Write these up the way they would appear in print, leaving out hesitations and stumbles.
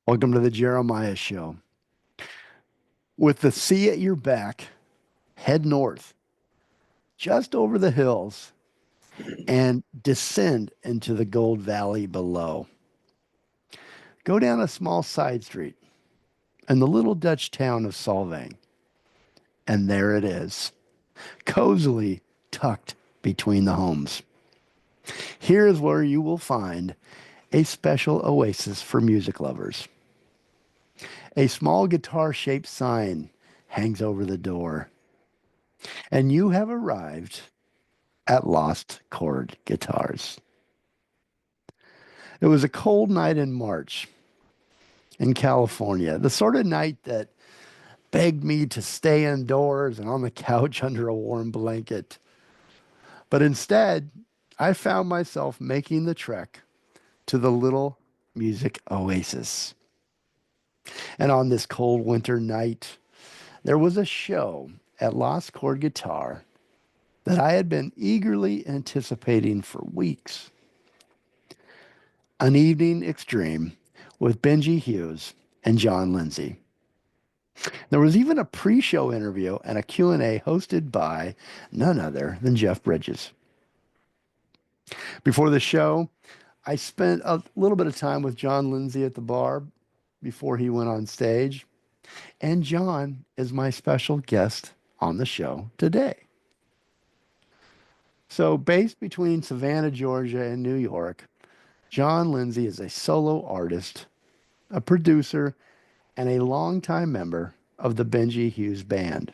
Welcome to the Jeremiah Show. With the sea at your back, head north, just over the hills, and descend into the Gold Valley below. Go down a small side street in the little Dutch town of Solvang, and there it is, cozily tucked between the homes. Here is where you will find a special oasis for music lovers. A small guitar shaped sign hangs over the door, and you have arrived at Lost Chord Guitars. It was a cold night in March in California, the sort of night that begged me to stay indoors and on the couch under a warm blanket. But instead, I found myself making the trek to the little music oasis. And on this cold winter night, there was a show at Lost Chord Guitar that I had been eagerly anticipating for weeks. An Evening Extreme with Benji Hughes and Jon Lindsay. There was even a pre-show interview and a Q&A hosted by none other than Jeff Bridges. Before the show, I spent a little bit of time with Jon Lindsay at the bar before he went on stage, and Jon is my special guest on the show today. So, based between Savannah, Georgia, and New York, Jon Lindsay is a solo artist, a producer, and a longtime member of the Benji Hughes Band.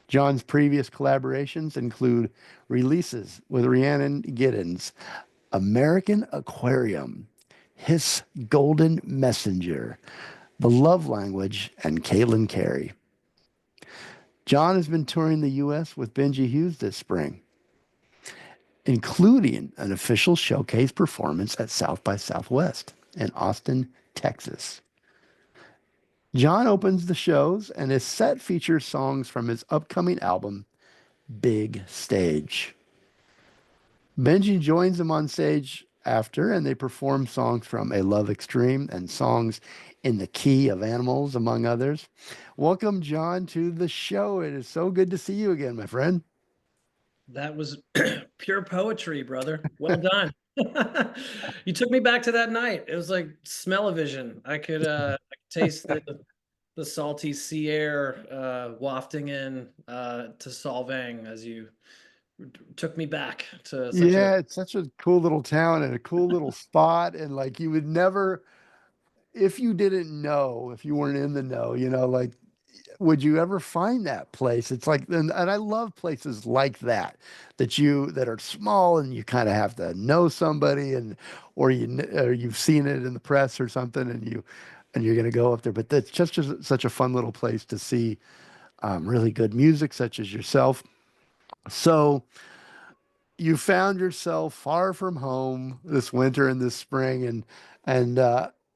Jon's previous collaborations include releases with Rhiannon Giddens, American Aquarium, His Golden Messenger, The Love Language, and Caitlin Cary. Jon has been touring the U.S. with Benji Hughes this spring, including an official showcase performance at South by Southwest in Austin, Texas. Jon opens the shows, and his set features songs from his upcoming album, Big Stage. Benji joins him on stage after, and they perform songs from A Love Extreme and songs in the key of Animals, among others. Welcome, Jon, to the show. It is so good to see you again, my friend. That was pure poetry, brother. Well done. You took me back to that night. It was like smell-o-vision. I could taste the salty sea air wafting in to Solvang as you took me back to such a Yeah, it's such a cool little town and a cool little spot. And like you would never, if you didn't know, if you weren't in the know, like would you ever find that place? It's like, and I love places like that, that are small and you kind of have to know somebody and, or you've seen it in the press or something and you're going to go up there. But that's just such a fun little place to see really good music such as yourself. So you found yourself far from home this winter and this spring and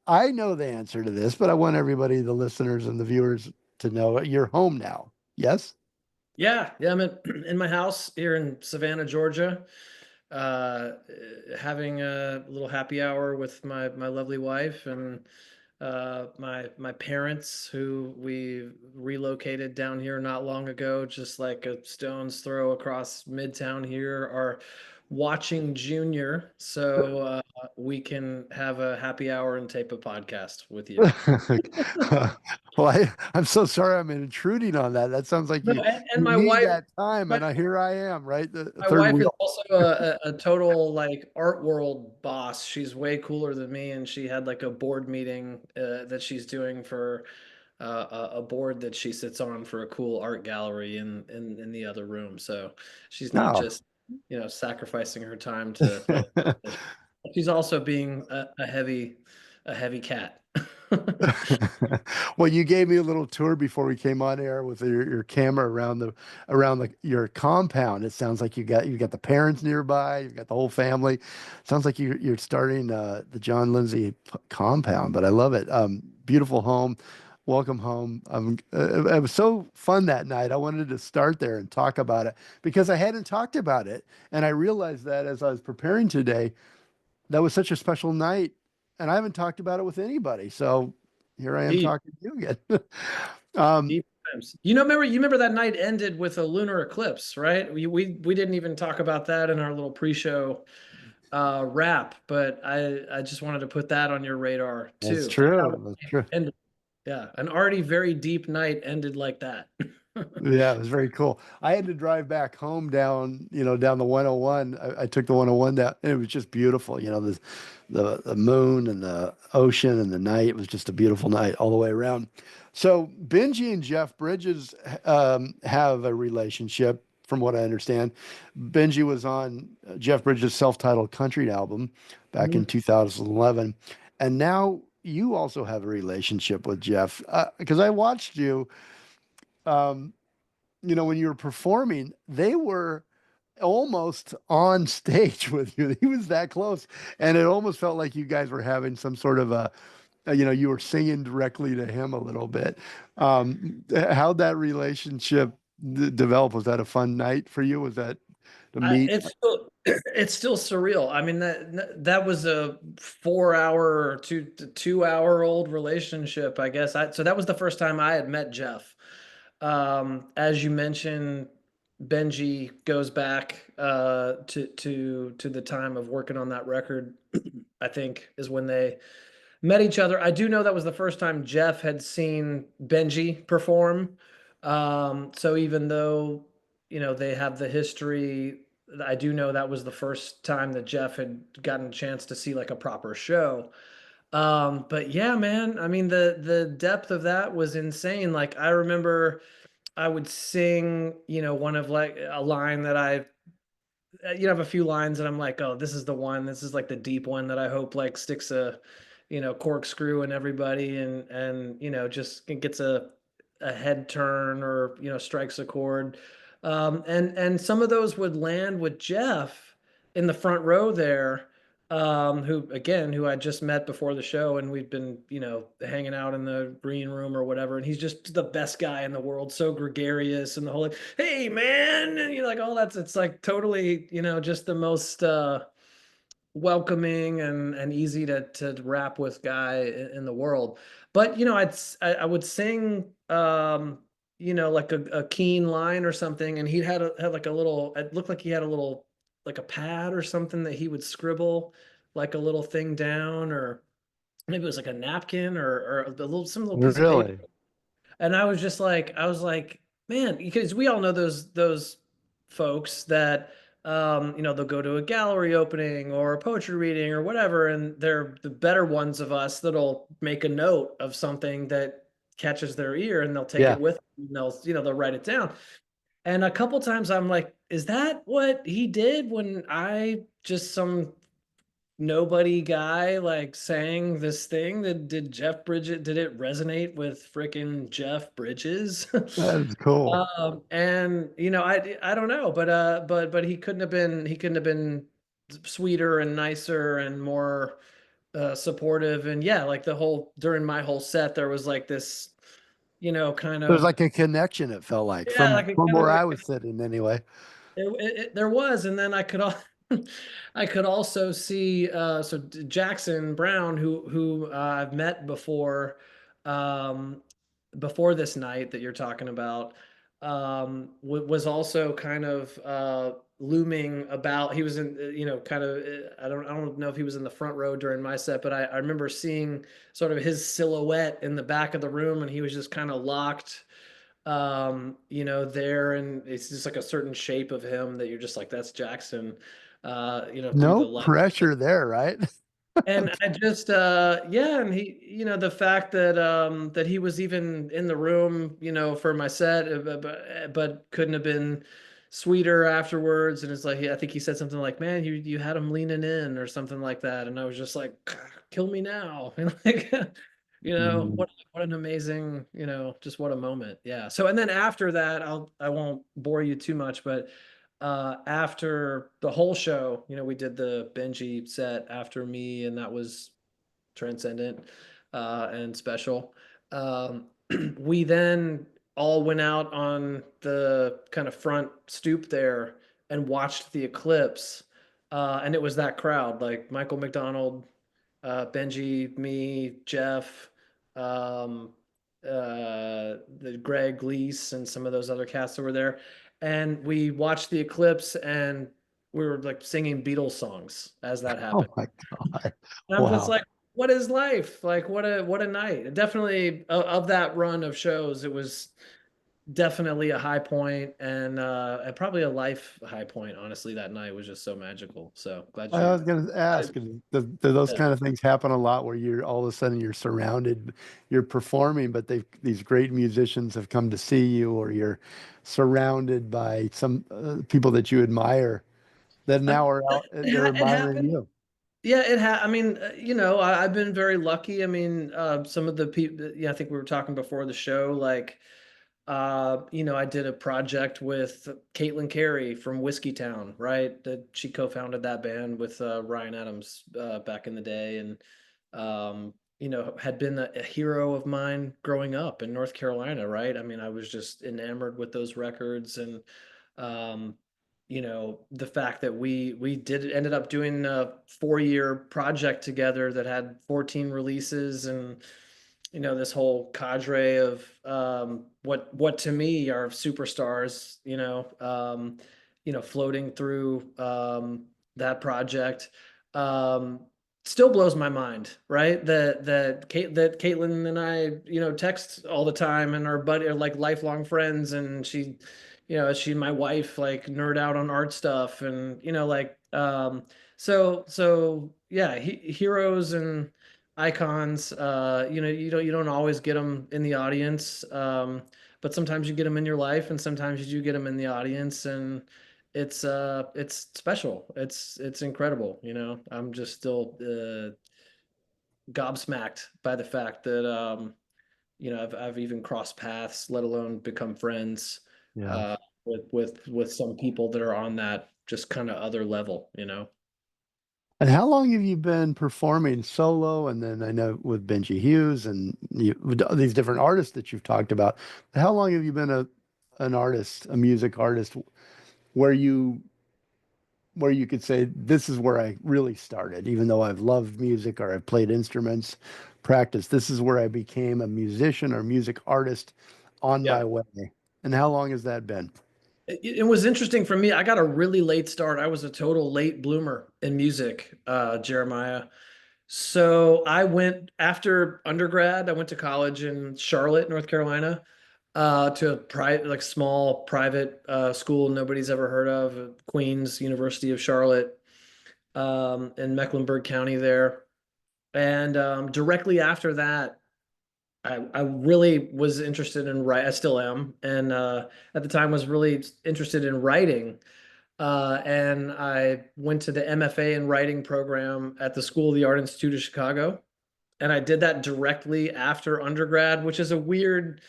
I know the answer to this, but I want everybody, the listeners and the viewers, to know you're home now. Yes? yeah, I'm in my house here in Savannah, Georgia, uh, having a little happy hour with my lovely wife and my parents who we relocated down here not long ago, just like a stone's throw across Midtown here, are watching Junior, so we can have a happy hour and tape a podcast with you. Well, I'm so sorry I'm intruding on that. That sounds like No, and you my need wife, that time, my and here I am, right? The My third wife is wheel. also a total like art world boss. She's way cooler than me, and she had like a board meeting that she's doing for a board that she sits on for a cool art gallery in the other room. So she's not Oh. just sacrificing her time to play. She's also being a heavy cat. Well, you gave me a little tour before we came on air with your camera around your compound. It sounds like you got the parents nearby, you've got the whole family. Sounds like you're starting the Jon Lindsay compound, but I love it. Beautiful home. Welcome home. It was so fun that night. I wanted to start there and talk about it because I hadn't talked about it, and I realized that as I was preparing today, that was such a special night and I haven't talked about it with anybody. So here I am Deep, talking to you again. um, deep times. You remember that night ended with a lunar eclipse, right? We didn't even talk about that in our little pre-show wrap, but I just wanted to put that on your radar that's too. How true. That's true. ended, yeah, an already very deep night ended like that. Yeah, it was very cool. I had to drive back home down, down the 101. I took the 101 down, and it was just beautiful. The moon and the ocean and the night. It was just a beautiful night all the way around. So Benji and Jeff Bridges have a relationship, from what I understand. Benji was on Jeff Bridges' self-titled country album back in Mhm. 2011, and now you also have a relationship with Jeff because I watched you. Um, when you were performing, they were almost on stage with you. He was that close. And it almost felt like you guys were having some sort of you were singing directly to him a little bit. How'd that relationship develop? Was that a fun night for you? Was that to meet? It's still it's still surreal. I mean that was a 4 hour or 2 hour old relationship, I guess. So that was the first time I had met Jeff. As you mentioned, Benji goes back to the time of working on that record. I think is when they met each other. I do know that was the first time Jeff had seen Benji perform. So even though, they have the history, I do know that was the first time that Jeff had gotten a chance to see like a proper show. But yeah, man, I mean the depth of that was insane. Like I remember I would sing, one of like a line that have a few lines that I'm like, oh, this is the one. This is like the deep one that I hope like sticks a, corkscrew in everybody and just gets a head turn or strikes a chord. And some of those would land with Jeff in the front row there, who I just met before the show, and we've been hanging out in the green room or whatever, and he's just the best guy in the world, so gregarious and the whole like, hey man, and like all that's it's like totally just the most welcoming and easy to rap with guy in the world. But I would sing like a keen line or something, and had like a little, it looked like he had a little like a pad or something that he would scribble like a little thing down, or maybe it was like a napkin or some little piece of paper. Really? And I was like, man, because we all know those folks that they'll go to a gallery opening or a poetry reading or whatever, and they're the better ones of us that'll make a note of something that catches their ear and they'll take Yeah. it with them, and they'll write it down. And a couple times I'm like, is that what he did when I just some nobody guy like sang this thing that did it resonate with freaking Jeff Bridges? That is cool. And I don't know, but he couldn't have been sweeter and nicer and more supportive. And yeah, like the whole during my whole set there was like this kind There's of, like a connection, it felt like, yeah, from like a from kind of where a I was sitting anyway. there was, and then I could also see Jackson Brown, who I've met um, before this night that you're talking about, was also kind of looming about. He was in, kind of. I don't know if he was in the front row during my set, but I remember seeing sort of his silhouette in the back of the room, and he was just kind of locked there, and it's just like a certain shape of him that you're just like, that's Jackson, through No the light. pressure there, right? And I just yeah, and he, the fact that he was even in the room, for my set, but couldn't have been sweeter afterwards. And it's like, I think he said something like, man, you had him leaning in or something like that. And I was just like, kill me now. And like, Mm. what an amazing, just what a moment. Yeah. So and then after that, I won't bore you too much, but after the whole show, we did the Benji set after me, and that was transcendent and special. Um, we then all went out on the kind of front stoop there and watched the eclipse. And it was that crowd, like Michael McDonald, Benji, me, Jeff, um, the Greg Leese, and some of those other cats that were there. And we watched the eclipse, and we were like singing Beatles songs as that Oh happened. my God. And I'm just Wow. like, what is life? Like, what a night. Definitely of that run of shows, it was definitely a high point and probably a life high point. Honestly, that night was just so magical. So glad I you. was going to Glad ask, do those yeah. kind of things happen a lot where you're all of a sudden you're surrounded, you're performing, but these great musicians have come to see you, or you're surrounded by some people that you admire that I, now are out, they're it admiring happened. you. Yeah, I mean, I've been very lucky. I mean, some of the people, yeah, I think we were talking before the show, like, I did a project with Caitlin Cary from Whiskey Town, right? That she co-founded that band with Ryan Adams back in the day, and had been a hero of mine growing up in North Carolina, right? I mean, I was just enamored with those records, and um, the fact that we did ended up doing a 4-year project together that had 14 releases, and this whole cadre of what to me are superstars, floating through that project. Um, Still blows my mind, right? That Caitlin and I, text all the time, and our buddy are like lifelong friends, and she and my wife like nerd out on art stuff, and so yeah, heroes and icons. You don't always get them in the audience, but sometimes you get them in your life, and sometimes you do get them in the audience, and it's special. It's incredible. I'm just still gobsmacked by the fact that I've even crossed paths, let alone become friends Yeah. uh, with some people that are on that just kind of other level. And how long have you been performing solo? And then I know with Benji Hughes and with these different artists that you've talked about. How long have you been an artist, a music artist, where you could say this is where I really started, even though I've loved music or I've played instruments, practice. This is where I became a musician or music artist on Yeah. my way. And how long has that been? It was interesting for me. I got a really late start. I was a total late bloomer in music, Jeremiah. So I went after undergrad. I went to college in Charlotte, North Carolina, to a private, like small private school nobody's ever heard of, Queens University of Charlotte, in Mecklenburg County there. And directly after that, I really was interested in write. I still am, and at the time was really interested in writing. And I went to the MFA in writing program at the School of the Art Institute of Chicago, and I did that directly after undergrad, which is a weird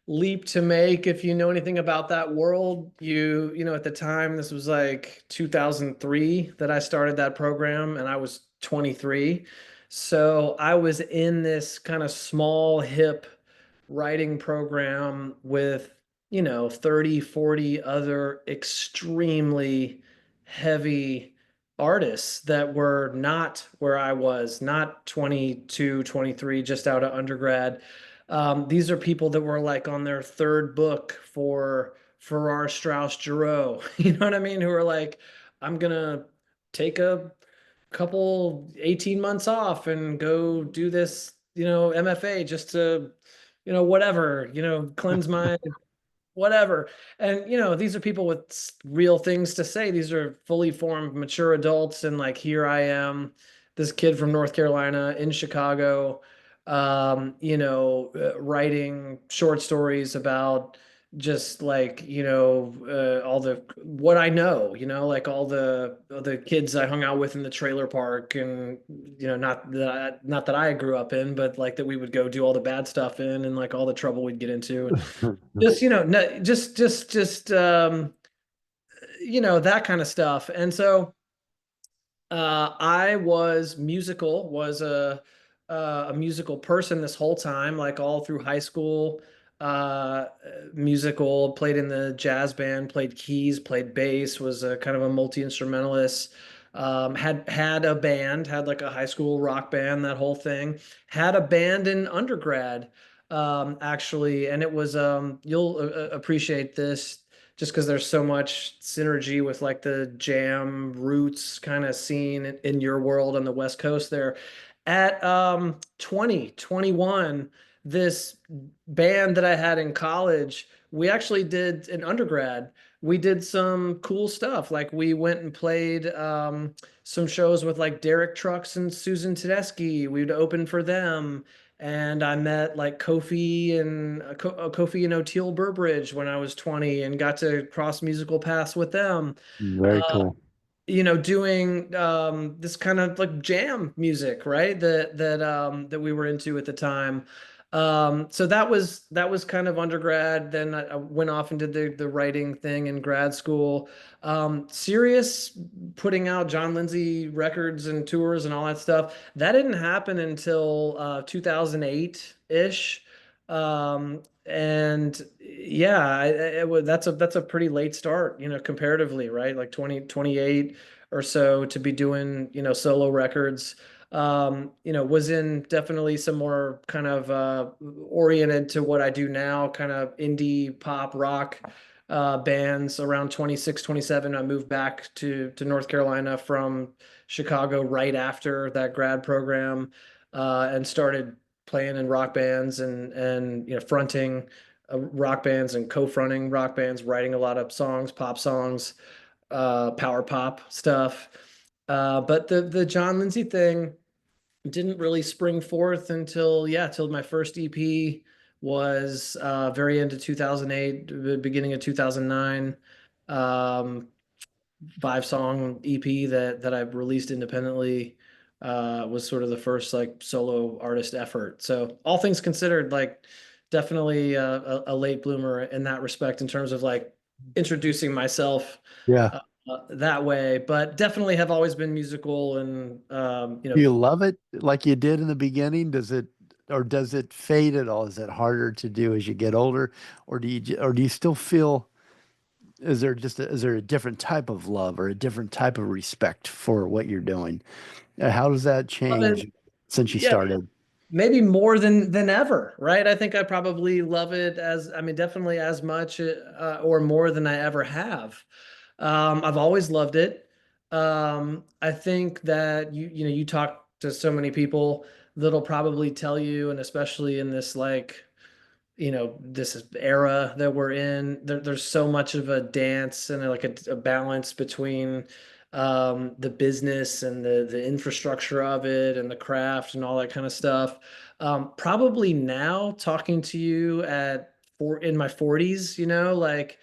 leap to make if you know anything about that world. At the time, this was like 2003 that I started that program, and I was 23. So I was in this kind of small, hip writing program with, 30, 40 other extremely heavy artists that were not where I was, not 22, 23, just out of undergrad. These are people that were like on their third book for Farrar Straus Giroux, you know what I mean? Who are like, I'm gonna take a couple 18 months off and go do this, MFA just to, whatever, cleanse my whatever. And these are people with real things to say. These are fully formed, mature adults, and like here I am, this kid from North Carolina in Chicago, writing short stories about just like all the what I know, like all the kids I hung out with in the trailer park, and not that I grew up in, but like that we would go do all the bad stuff in, and like all the trouble we'd get into, and just no, just that kind of stuff. And so I was a musical person this whole time, like all through high school. Musical, played in the jazz band, played keys, played bass, was a kind of a multi-instrumentalist. Had a band, had like a high school rock band, that whole thing. Had a band in undergrad, actually, and it was you'll appreciate this just because there's so much synergy with like the jam roots kind of scene in your world on the West Coast there. At 20, 21, this band that I had in college, we actually did an undergrad. We did some cool stuff. Like we went and played some shows with like Derek Trucks and Susan Tedeschi. We'd open for them. And I met like Kofi and O'Teal Burbridge when I was 20 and got to cross musical paths with them. Very Uh, cool. doing this kind of like jam music, right? That we were into at the time. So that was kind of undergrad. Then I went off and did the writing thing in grad school. Serious putting out Jon Lindsay records and tours and all that stuff. That didn't happen until 2008-ish. And yeah, that's a pretty late start, comparatively, right? Like 28 or so to be doing, solo records. Was in definitely some more kind of oriented to what I do now, kind of indie pop rock bands around 26, 27. I moved back to North Carolina from Chicago right after that grad program, and started playing in rock bands and fronting rock bands and co-fronting rock bands, writing a lot of songs, pop songs, power pop stuff. But the Jon Lindsay thing didn't really spring forth until, yeah, till my first EP was very into 2008, the beginning of 2009. Um, 5-song EP that I released independently, was sort of the first like solo artist effort. So all things considered, like definitely a late bloomer in that respect in terms of like introducing myself Yeah. that way, but definitely have always been musical and Do you love it like you did in the beginning? Does it fade at all? Is it harder to do as you get older, or do you still feel, is there a different type of love or a different type of respect for what you're doing? How does that love it. change since you Yeah, started? maybe more than ever, right? I think I probably love it as, I mean, definitely as much or more than I ever have. I've always loved it. I think that you talk to so many people that'll probably tell you, and especially in this like this era that we're in, there's so much of a dance and like a balance between the business and the infrastructure of it and the craft and all that kind of stuff. Probably now talking to you in my 40s, like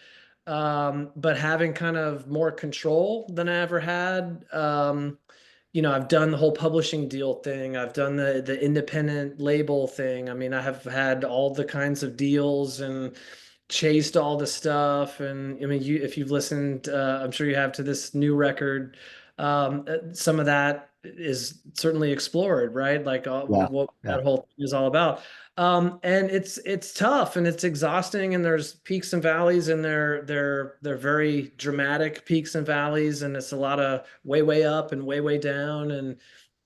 but having kind of more control than I ever had. I've done the whole publishing deal thing. I've done the independent label thing. I mean, I have had all the kinds of deals and chased all the stuff. And I mean, if you've listened, I'm sure you have, to this new record. Some of that is certainly explored, right? Like Yeah. what Yeah. that whole thing is all about. And it's tough and it's exhausting, and there's peaks and valleys, and they're very dramatic peaks and valleys, and it's a lot of way up and way down. And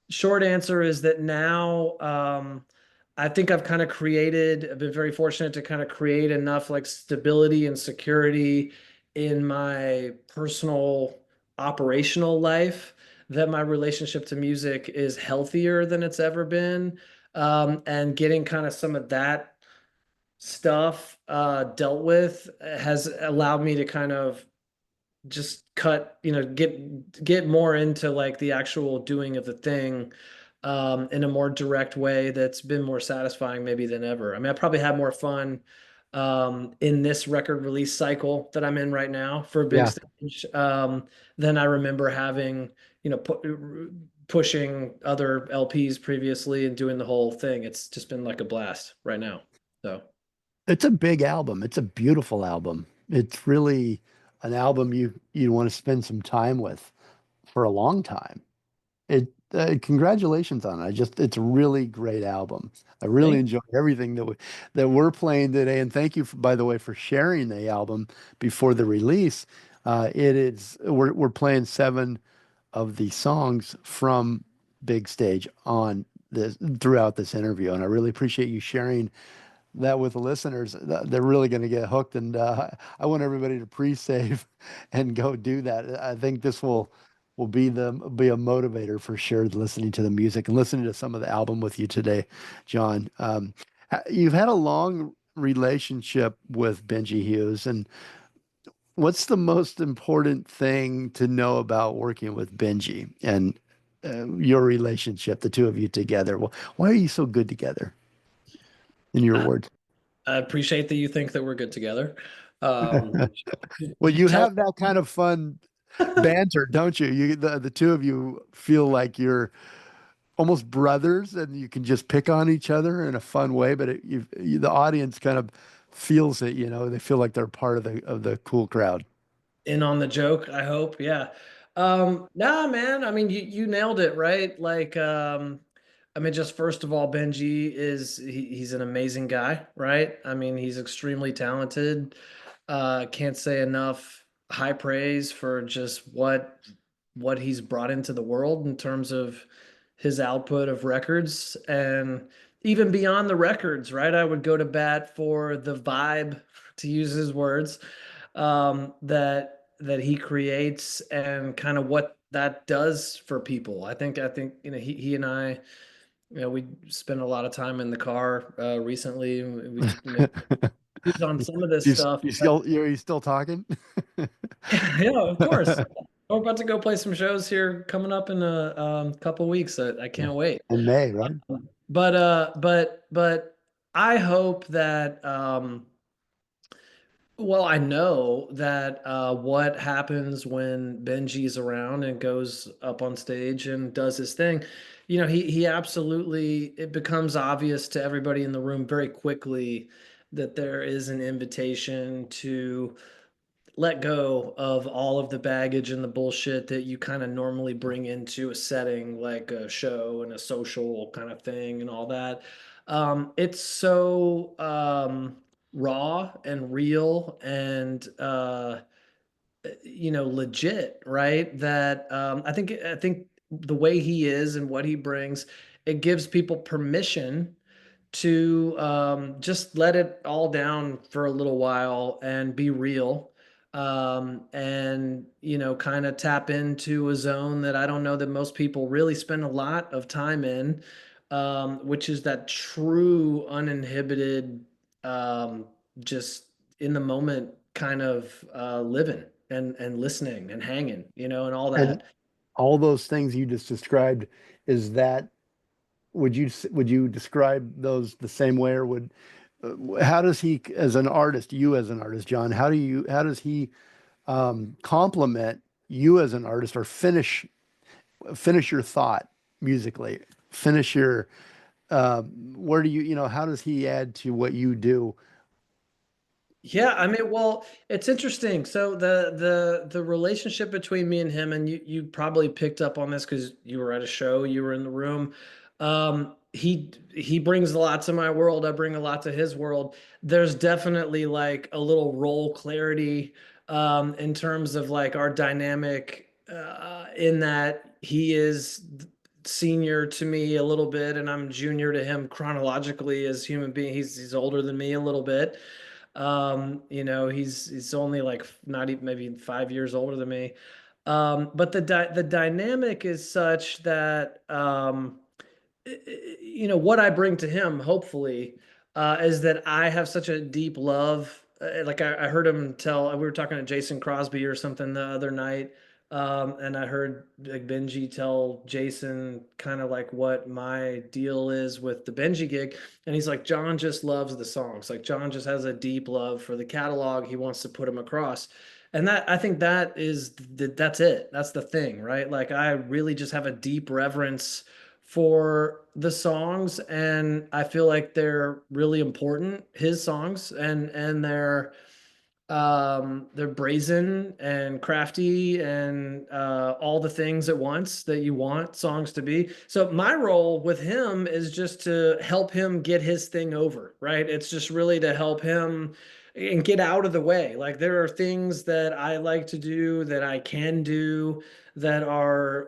short answer is that now, I think I've been very fortunate to kind of create enough like stability and security in my personal operational life that my relationship to music is healthier than it's ever been. And getting kind of some of that stuff dealt with has allowed me to kind of just get more into like the actual doing of the thing, in a more direct way that's been more satisfying maybe than ever. I mean, I probably had more fun in this record release cycle that I'm in right now for a big Yeah. stage, than I remember having, pushing other LPs previously and doing the whole thing. It's just been like a blast right now. So It's a big album. It's a beautiful album. It's really an album you want to spend some time with for a long time. Congratulations on it. It's a really great album. I really thank enjoyed everything that we're playing today. And thank you, by the way, for sharing the album before the release. We're playing 7 of the songs from Big Stage on this throughout this interview, and I really appreciate you sharing that with the listeners. They're really going to get hooked, and I want everybody to pre-save and go do that. I think this will be a motivator for sure, listening to the music and listening to some of the album with you today, Jon. You've had a long relationship with Benji Hughes, and what's the most important thing to know about working with Benji and your relationship, the two of you together? Why are you so good together, in your I, words? I appreciate that you think that we're good together. Um, Well, you tell have that kind of fun banter, don't you? The two of you feel like you're almost brothers, and you can just pick on each other in a fun way. But the audience kind of feels it. They feel like they're part of the cool crowd. in on the joke, I hope. Yeah. Nah, man. I mean, you nailed it, right? Like, I mean, just first of all, Benji he's an amazing guy, right? I mean, he's extremely talented. Can't say enough high praise for just what he's brought into the world in terms of his output of records and even beyond the records, right? I would go to bat for the vibe, to use his words, that he creates and kind of what that does for people. I think he and I, we spent a lot of time in the car recently. We used on some of this stuff, but You still talking? yeah, of course. We're about to go play some shows here coming up in a couple weeks. I Yeah. can't wait. In May, right? But I hope that well, I know that what happens when Benji's around and goes up on stage and does his thing, he absolutely, it becomes obvious to everybody in the room very quickly that there is an invitation to let go of all of the baggage and the bullshit that you kind of normally bring into a setting like a show and a social kind of thing and all that. It's so raw and real and legit, right? That I think the way he is and what he brings, it gives people permission to just let it all down for a little while and be real, and kind of tap into a zone that I don't know that most people really spend a lot of time in, which is that true uninhibited, just in the moment kind of living and listening and hanging, and all And that. all those things you just described, is that would you describe those the same way, or how does he, as an artist, you as an artist, Jon, how does he complement you as an artist, or finish your thought musically, finish your where do how does he add to what you do? Yeah, I mean, well, it's interesting. So the relationship between me and him, and you probably picked up on this because you were at a show, you were in the room. He brings a lot to my world. I bring a lot to his world. There's definitely like a little role clarity in terms of like our dynamic, in that he is senior to me a little bit, and I'm junior to him chronologically as human being. He's older than me a little bit. He's only like not even maybe 5 years older than me. But the dynamic is such that what I bring to him, hopefully, is that I have such a deep love. Like I heard him tell, we were talking to Jason Crosby or something the other night, and I heard like Benji tell Jason kind of like what my deal is with the Benji gig, and he's like, Jon just loves the songs. Like Jon just has a deep love for the catalog. He wants to put them across. And that I think that's it. That's the thing, right? Like I really just have a deep reverence for the songs, and I feel like they're really important, his songs, and they're brazen and crafty and all the things at once that you want songs to be. So my role with him is just to help him get his thing over, right? It's just really to help him, and get out of the way. Like there are things that I like to do that I can do that are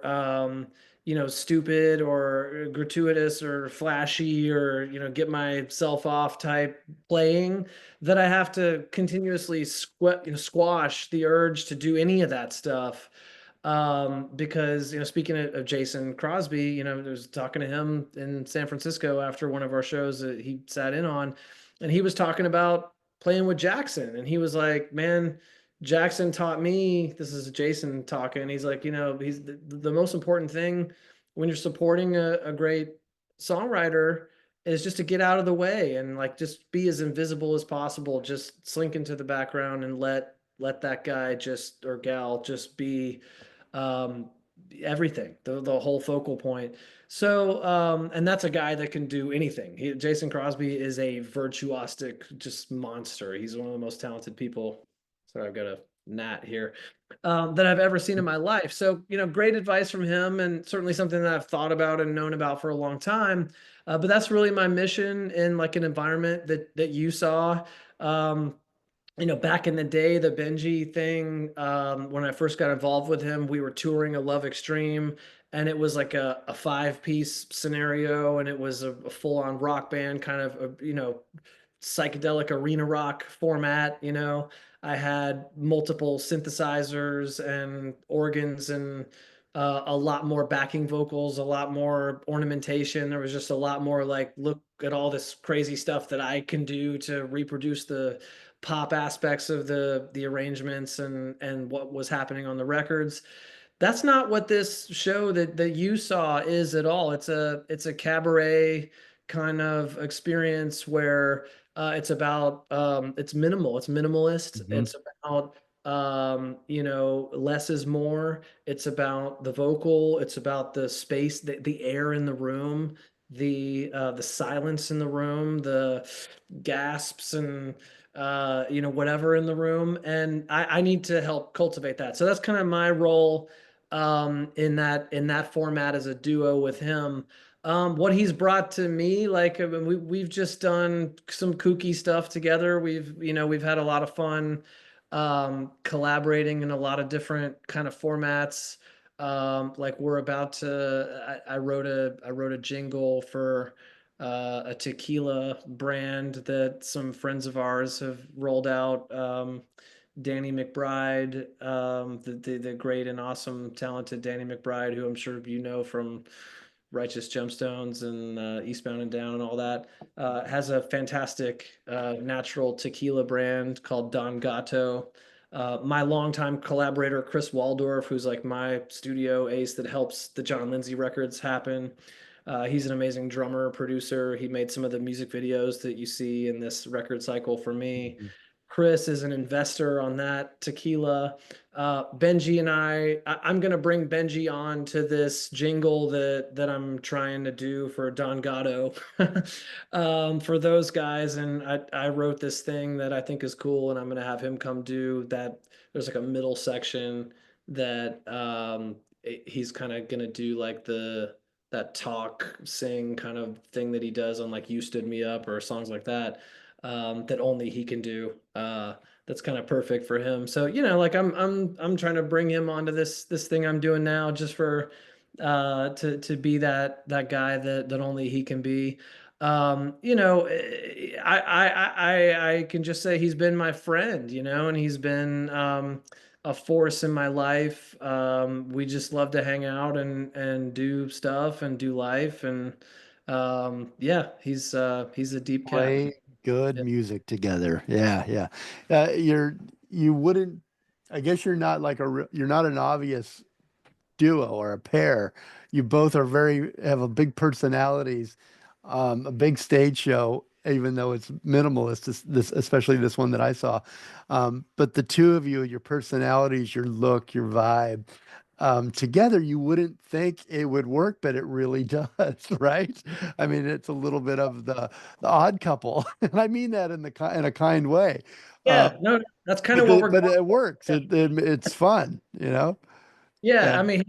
stupid or gratuitous or flashy or get myself off type playing, that I have to continuously squash the urge to do any of that stuff. Because speaking of Jason Crosby, I was talking to him in San Francisco after one of our shows that he sat in on, and he was talking about playing with Jackson, and he was like, man, Jackson taught me, this is Jason talking, he's like, he's the most important thing when you're supporting a great songwriter is just to get out of the way and like just be as invisible as possible, just slink into the background and let that guy just or gal just be um, everything, the whole focal point. So, and that's a guy that can do anything. Jason Crosby is a virtuosic, just monster. He's one of the most talented people. Sorry, I've got a gnat here that I've ever seen in my life. So, great advice from him, and certainly something that I've thought about and known about for a long time. But that's really my mission in like an environment that you saw. Um, back in the day, the Benji thing, when I first got involved with him, we were touring a Love Extreme, and it was like a five-piece scenario, and it was a full-on rock band, kind of, psychedelic arena rock format. I had multiple synthesizers and organs and a lot more backing vocals, a lot more ornamentation. There was just a lot more like, look at all this crazy stuff that I can do to reproduce the pop aspects of the arrangements and what was happening on the records. That's not what this show that you saw is at all. It's a cabaret kind of experience where it's about it's minimal, it's minimalist, Mhm. it's about less is more. It's about the vocal, it's about the space, the air in the room, the silence in the room, the gasps and whatever in the room. And I need to help cultivate that. So that's kind of my role in that format as a duo with him. What he's brought to me, like I mean, we've just done some kooky stuff together. We've had a lot of fun collaborating in a lot of different kind of formats. Like we're about to, I wrote a jingle for a tequila brand that some friends of ours have rolled out. Danny McBride, the great and awesome, talented Danny McBride, who I'm sure you know from Righteous Gemstones and Eastbound and Down and all that, has a fantastic natural tequila brand called Don Gato. My longtime collaborator, Chris Waldorf, who's like my studio ace that helps the Jon Lindsay records happen. He's an amazing drummer, producer. He made some of the music videos that you see in this record cycle for me. Chris is an investor on that tequila. Benji and I'm gonna bring Benji on to this jingle that I'm trying to do for Don Gatto, for those guys. And I wrote this thing that I think is cool, and I'm gonna have him come do that. There's like a middle section that he's kind of gonna do like that talk sing kind of thing that he does on like You Stood Me Up or songs like that, that only he can do. That's kind of perfect for him. So, like I'm trying to bring him onto this thing I'm doing now just for to be that guy that only he can be. I can just say he's been my friend, and he's been a force in my life. We just love to hang out and do stuff and do life, and yeah, he's a deep cat. Play good Yeah. music together. Yeah, yeah. You wouldn't. I guess you're not like you're not an obvious duo or a pair. You both are very have a big personalities, a big stage show, even though it's minimalist, especially this one that I saw. But the two of you, your personalities, your look, your vibe, together, you wouldn't think it would work, but it really does, right? I mean, it's a little bit of the odd couple, and I mean that in a kind way. Yeah, no, that's kind But of what the, we're but going it works. for. It's fun, you know. Yeah, I And mean,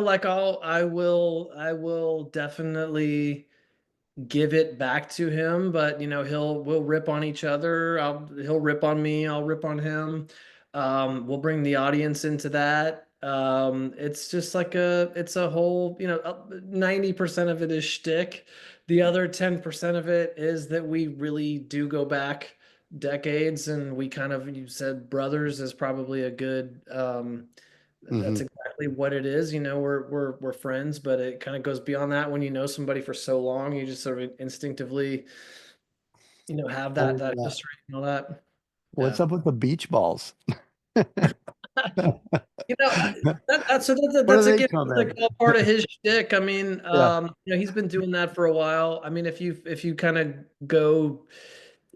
like I will definitely give it back to him, but we'll rip on each other. He'll rip on me, I'll rip on him. We'll bring the audience into that. It's just like it's a whole, 90% of it is shtick. The other 10% of it is that we really do go back decades, and we kind of, you said brothers is probably a good, Hmm. that's exactly what it is. We're friends, but it kind of goes beyond that. When you know somebody for so long, you just sort of instinctively, have that And history and all that. what's Yeah. up with the beach balls? You know, I- Where do that's they again, come it's like in? all part of his shtick. I mean, Yeah, he's been doing that for a while. I mean, if you kind of go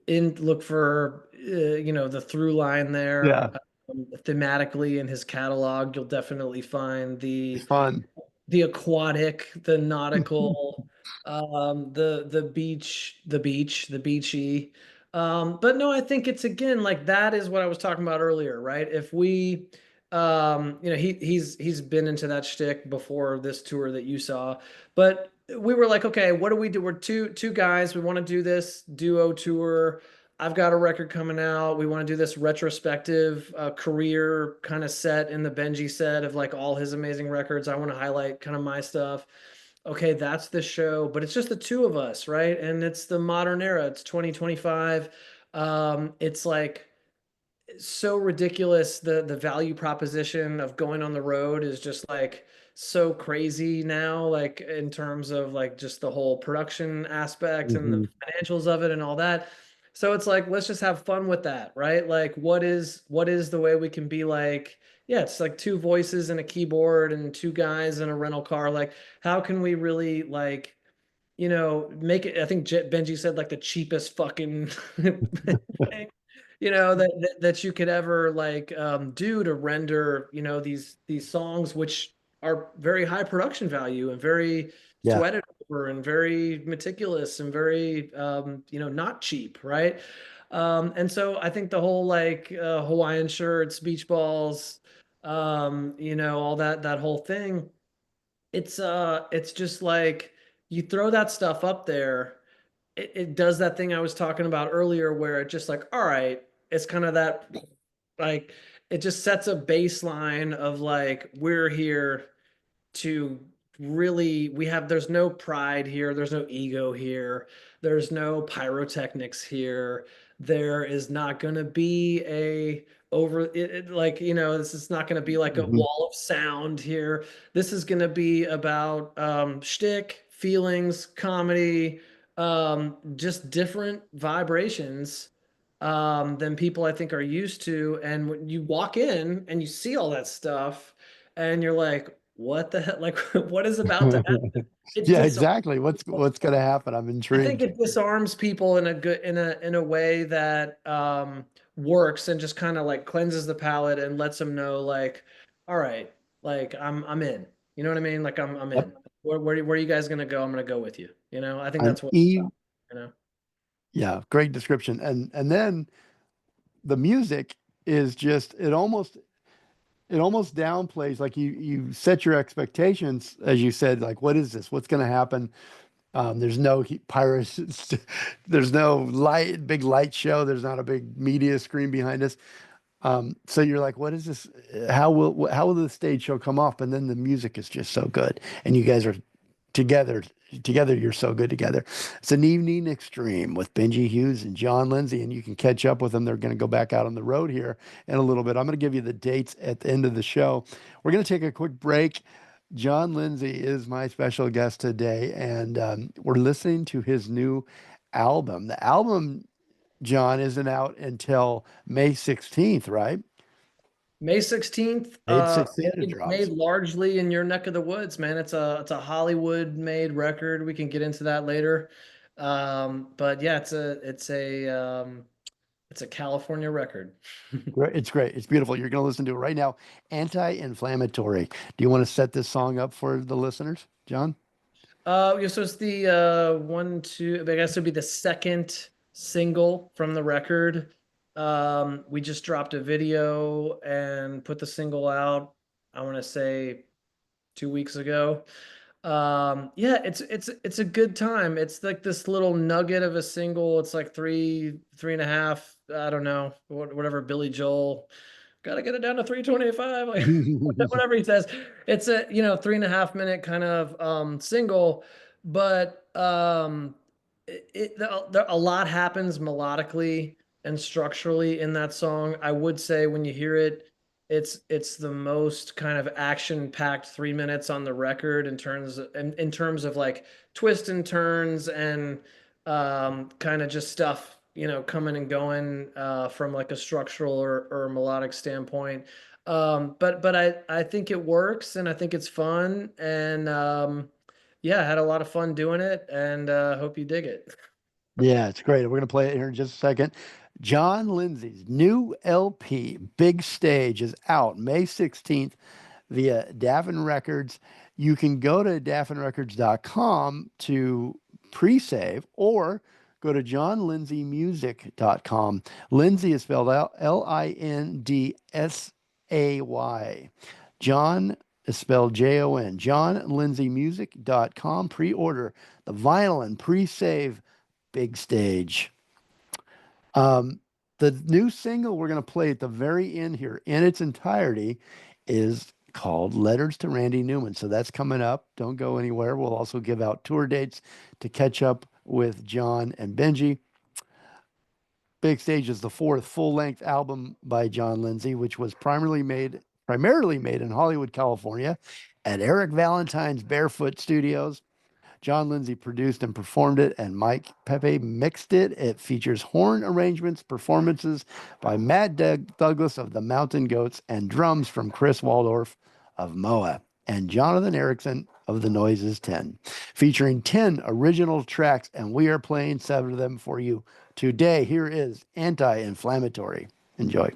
in, look for the through line there, yeah, thematically in his catalog, you'll definitely find fun. the aquatic, the nautical, the beach, the beachy. But no, I think it's again like that is what I was talking about earlier, right? If we, he's been into that shtick before this tour that you saw, but we were like, okay, what do we do? We're two guys. We want to do this duo tour. I've got a record coming out. We want to do this retrospective career kind of set in the Benji set of like all his amazing records. I want to highlight kind of my stuff. Okay, that's the show, but it's just the two of us, right? And it's the modern era. It's 2025. It's like so ridiculous. The value proposition of going on the road is just like so crazy now, like in terms of like just the whole production aspect and the Hmm. financials of it and all that. So it's like let's just have fun with that, right? Like what is the way we can be like, yeah, it's like two voices and a keyboard and two guys in a rental car. Like how can we really like make it, I think Benji said like the cheapest fucking thing, that you could ever like do to render, these songs, which are very high production value and very Yeah, sweated over and very meticulous and very not cheap, right? And so I think the whole like Hawaiian shirts, beach balls, all that whole thing, it's just like you throw that stuff up there, it does that thing I was talking about earlier where it just like, all right, it's kind of that like it just sets a baseline of like we're here to really, there's no pride here, there's no ego here, there's no pyrotechnics here, there is not going to be a over like this is not going to be like a hmm, wall of sound here. This is going to be about shtick, feelings, comedy, just different vibrations than people I think are used to. And when you walk in and you see all that stuff and you're like, what the hell? Like, what is about to happen? It yeah, disarms exactly. people. What's going to happen? I'm I think intrigued. it disarms people in a good, in a way that works and just kind of like cleanses the palate and lets them know like, all right, like I'm in. You know what I mean? Like I'm Yep. in. Where are you guys gonna go? I'm gonna go with you. I think And that's what it's Eve, about. You know. yeah, great description. And then the music is just it almost downplays, like you set your expectations, as you said, like what is this? What's going to happen? There's no pirates. There's no big light show. There's not a big media screen behind us. So you're like, what is this? How will the stage show come off? And then the music is just so good, and you guys are together. Together, you're so good together. It's an evening extreme with Benji Hughes and Jon Lindsay, and you can catch up with them. They're going to go back out on the road here in a little bit. I'm going to give you the dates at the end of the show. We're going to take a quick break. Jon Lindsay is my special guest today, and we're listening to his new album. The album, John, isn't out until May 16th, right? May 16th, May 16th it made drops. largely in your neck of the woods, man. It's a Hollywood made record. We can get into that later. But yeah, it's a California record. Great. It's great. It's beautiful. You're going to listen to it right now. Anti-inflammatory. Do you want to set this song up for the listeners, John? Yeah, so it's the one, two, I guess it'd be the second single from the record. We just dropped a video and put the single out, I want to say 2 weeks ago. Yeah, it's a good time. It's like this little nugget of a single. It's like three and a half, I don't know, whatever Billy Joel, gotta get it down to 3:25, like whatever he says. It's a, 3.5 minute kind of single, but a lot happens melodically and structurally in that song. I would say when you hear it, it's the most kind of action-packed 3 minutes on the record in terms of like twists and turns and kind of just stuff, coming and going from like a structural or melodic standpoint. But I think it works and I think it's fun and yeah, I had a lot of fun doing it and hope you dig it. Yeah, it's great. We're going to play it here in just a second. Jon Lindsay's new LP, Big Stage, is out May 16th via Daffin Records. You can go to daffinrecords.com to pre-save or go to johnlindsaymusic.com. Lindsay is spelled out Lindsay. John is spelled Jon. johnlindsaymusic.com. Pre-order the vinyl and pre-save Big Stage. Um, the new single we're going to play at the very end here in its entirety is called Letters to Randy Newman. So that's coming up. Don't go anywhere. We'll also give out tour dates to catch up with Jon and Benji. Big Stage is the fourth full-length album by Jon Lindsay, which was primarily made in Hollywood, California, at Eric Valentine's Barefoot Studios. Jon Lindsay produced and performed it, and Mike Pepe mixed it. It features horn arrangements, performances by Matt Douglas of the Mountain Goats, and drums from Chris Waldorf of Moa, and Jonathan Erickson of the Noises 10, featuring 10 original tracks, and we are playing 7 of them for you today. Here is Anti-Inflammatory. Enjoy.